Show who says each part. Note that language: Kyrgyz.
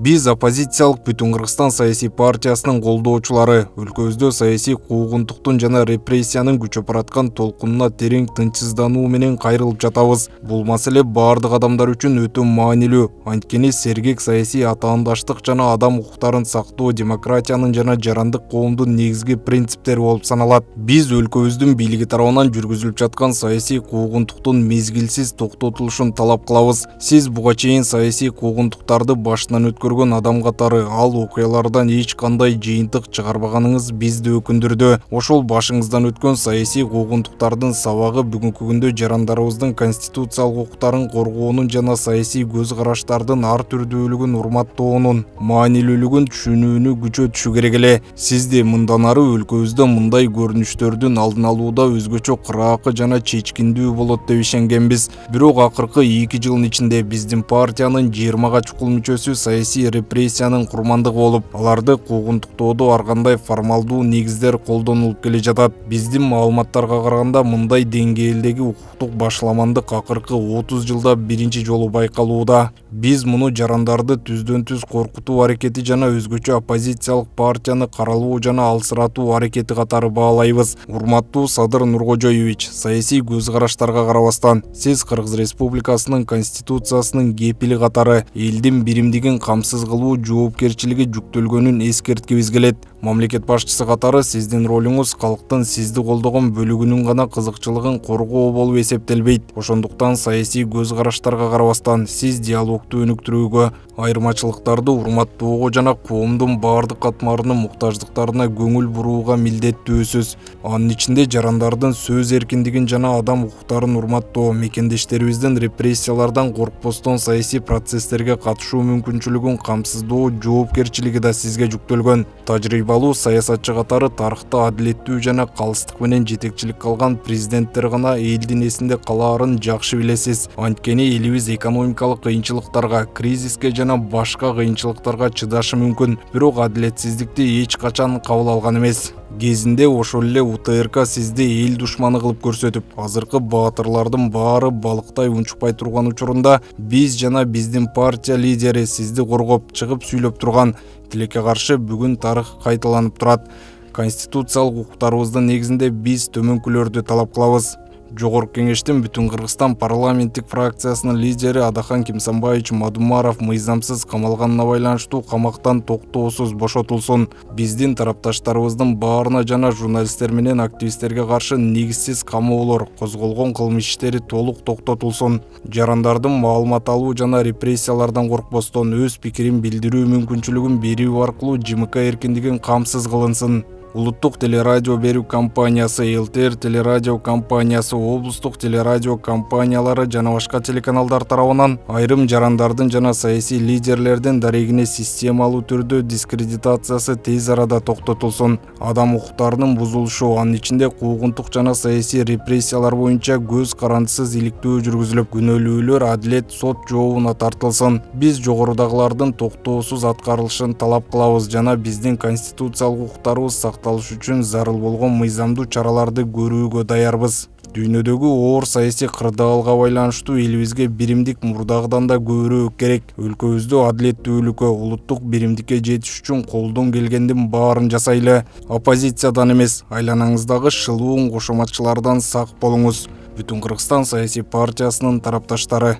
Speaker 1: Биз оппозициялык Бүтүн Кыргызстан саясий партиясынын колдоочулары өлкөбүздө саясий куугунтуктун жана репрессиянын күчөп бараткан толкунуна терең тынчсыздануу менен кайрылып жатабыз. Бул маселе баардык адамдар үчүн өтө маанилүү. Анткени сергек саясий атаандаштык жана адам укуктарын сактоо демократиянын жана жарандык коомдун негизги принциптери болуп саналат. Биз өлкөбүздүн бийлиги тарабынан жүргүзүлүп жаткан саясий куугунтуктун мезгилсиз токтотулушун талап кылабыз. Сиз буга чейин саясий куугунтуктарды башынан көргөн адам катары ал окуялардан эч кандай жыйынтык чыгарбаганыңыз бизди өкүндүрдү. Ошол башыңыздан өткөн саясий куугунтуктардын сабагы бүгүнкү күндө жарандарыбыздын конституциялык укуктарын коргоонун жана саясий көз караштардын ар түрдүүлүгүн урматтоонун маанилүүлүгүн түшүнүүнү күчөтүшү керек эле. Сизди мындан ары өлкөбүздө мындай көрүнүштөрдүн алдын алууда өзгөчө кыраакы жана чечкиндүү болот деп ишенгенбиз. Бирок акыркы 2 жылдын ичинде биздин партиянын 20га чукул мүчөсү саясий репрессиянын курмандыгы болуп, аларды куугунтуктоодо ар кандай формалдуу негиздер колдонулуп келе жатат. Биздин маалыматтарга караганда мындай деңгээлдеги укуктук башламандык акыркы 30 жылда биринчи жолу байкалууда. Биз муну жарандарды түздөн-түз коркутуу аракети жана өзгөчө оппозициялык партияны каралуу жана алсыратуу аракети катары баалайбыз. Урматтуу Садыр Нуркожоевич, саясий көз караштарга карабастан, сиз Кыргыз Республикасынын конституциясынын кепили катары элдин биримдигин камсыз кылуу жоопкерчилиги жүктөлгөнүн эскерткибиз келет. Мамлекет башчысы катары сиздин ролуңуз калктын сизди колдогон бөлүгүнүн гана кызыкчылыгын коргоо болуп эсептелбейт. Ошондуктан саясий көз караштарга карабастан сиз диалогду өнүктүрүүгө, айырмачылыктарды урматтоого жана коомдун баардык катмарынын муктаждыктарына көңүл бурууга милдеттүүсүз. Анын ичинде жарандардын сөз эркиндигин жана адам укуктарын урматтоо, мекендештерибиздин репрессиялардан коркпостон саясий процесстерге катышуу мүмкүнчүлүгүн камсыздоо жоопкерчилиги да сизге жүктөлгөн. Тажрыйбалуу саясатчы катары тарыхта адилеттүү жана калыстык менен жетекчилик кылган президенттер гана элдин эсинде калаарын жакшы билесиз. Анткени элибиз экономикалык кыйынчылыктарга, кризиске жана башка кыйынчылыктарга чыдашы мүмкүн, бирок адилетсиздикти эч качан кабыл алган эмес. Кезинде ошол эле УТРК сизди эл душманы кылып көрсөтүп, азыркы баатырлардын баары балыктай унчукпай турган учурунда биз жана биздин партия лидери сизди коргоп чыгып сүйлөп турган. Тилекке каршы бүгүн тарых кайталанып турат. Конституциялык укуктарыбыздын негизинде биз төмөнкүлөрдү талап кылабыз. Жогорку кеңештин Бүтүн Кыргызстан парламенттик фракциясынын лидери Адахан Кимсанбаевич Мадумаров мыйзамсыз камалганына байланыштуу камактан токтоосуз бошотулсун. Биздин тарапташтарыбыздын баарына жана журналисттер менен активисттерге каршы негизсиз камоолор, козголгон кылмыш иштери толук токтотулсун. Жарандардын маалымат алуу жана репрессиялардан коркпостон өз пикирин билдирүү мүмкүнчүлүгүн берүү аркылуу ЖМК эркиндигин камсыз кылынсын. Улуттук телерадио берүү компаниясы, ЛТР телерадио компаниясы, облустук телерадио компаниялары жана башка телеканалдар тарабынан айрым жарандардын жана саясий лидерлердин дарегине системалуу түрдө дискредитациясы тез арада токтотулсун. Адам укуктарынын бузулушу, анын ичинде куугунтук жана саясий репрессиялар боюнча көз карандысыз иликтөө жүргүзүлүп, күнөөлүүлөр адилет сот жообуна тартылсын. Биз жогорудагылардын токтоосуз аткарылышын талап кылабыз жана биздин конституциялык укуктарыбыз сакталыш үчүн зарыл болгон мыйзамдуу чараларды көрүүгө даярбыз. Дүйнөдөгү оор саясий кырдаалга байланыштуу элибизге биримдик мурдагыдан да көбүрөөк керек. Өлкөбүздө адилеттүүлүккө, улуттук биримдикке жетиш үчүн колдон келгендин баарын жасайлы. Оппозициядан эмес, айланаңыздагы шылуун кошоматчылардан сак болуңуз. Бүтүн Кыргызстан саясий партиясынын тарапташтары.